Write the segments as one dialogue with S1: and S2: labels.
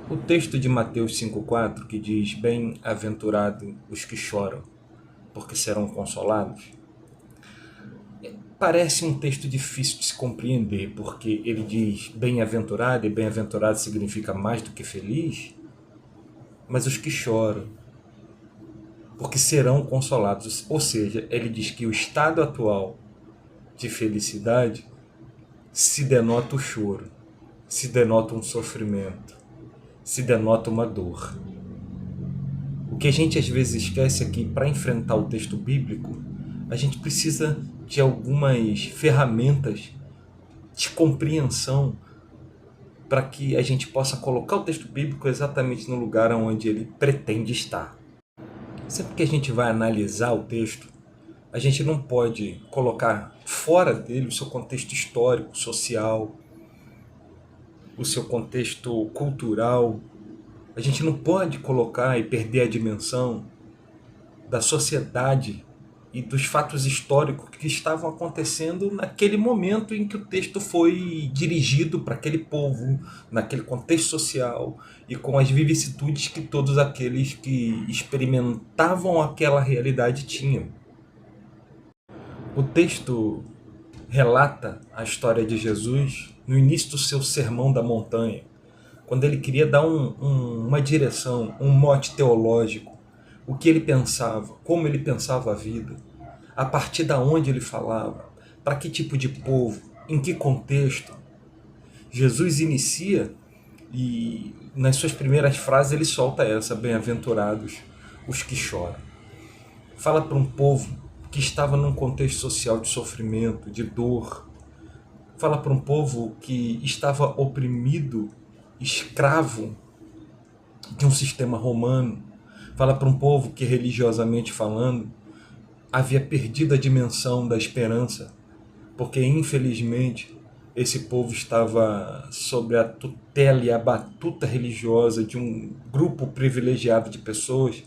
S1: O texto de Mateus 5,4 que diz: Bem-aventurados os que choram, porque serão consolados, parece um texto difícil de se compreender, porque ele diz bem-aventurado, e bem-aventurado significa mais do que feliz, mas os que choram, porque serão consolados. Ou seja, ele diz que o estado atual de felicidade se denota o choro, se denota um sofrimento, se denota uma dor. O que a gente às vezes esquece é que para enfrentar o texto bíblico, a gente precisa de algumas ferramentas de compreensão para que a gente possa colocar o texto bíblico exatamente no lugar onde ele pretende estar. Sempre que a gente vai analisar o texto, a gente não pode colocar fora dele o seu contexto histórico, social, o seu contexto cultural. A gente não pode colocar e perder a dimensão da sociedade e dos fatos históricos que estavam acontecendo naquele momento em que o texto foi dirigido para aquele povo, naquele contexto social e com as vicissitudes que todos aqueles que experimentavam aquela realidade tinham. O texto relata a história de Jesus no início do seu Sermão da Montanha, quando ele queria dar uma direção, um mote teológico, o que ele pensava, como ele pensava a vida, a partir da onde ele falava, para que tipo de povo, em que contexto. Jesus inicia e nas suas primeiras frases ele solta essa: bem-aventurados os que choram. Fala para um povo que estava num contexto social de sofrimento, de dor. Fala para um povo que estava oprimido, escravo de um sistema romano. Fala para um povo que, religiosamente falando, havia perdido a dimensão da esperança, porque infelizmente esse povo estava sob a tutela e a batuta religiosa de um grupo privilegiado de pessoas,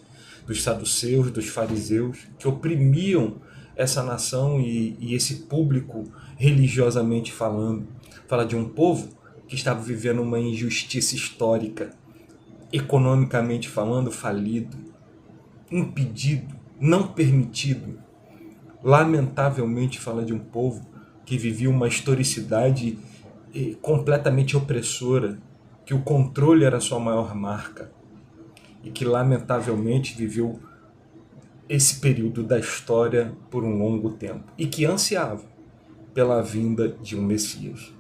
S1: dos saduceus, dos fariseus, que oprimiam essa nação e esse público religiosamente falando. Fala de um povo que estava vivendo uma injustiça histórica, economicamente falando, falido, impedido, não permitido. Lamentavelmente fala de um povo que vivia uma historicidade completamente opressora, que o controle era a sua maior marca e que lamentavelmente viveu esse período da história por um longo tempo e que ansiava pela vinda de um Messias.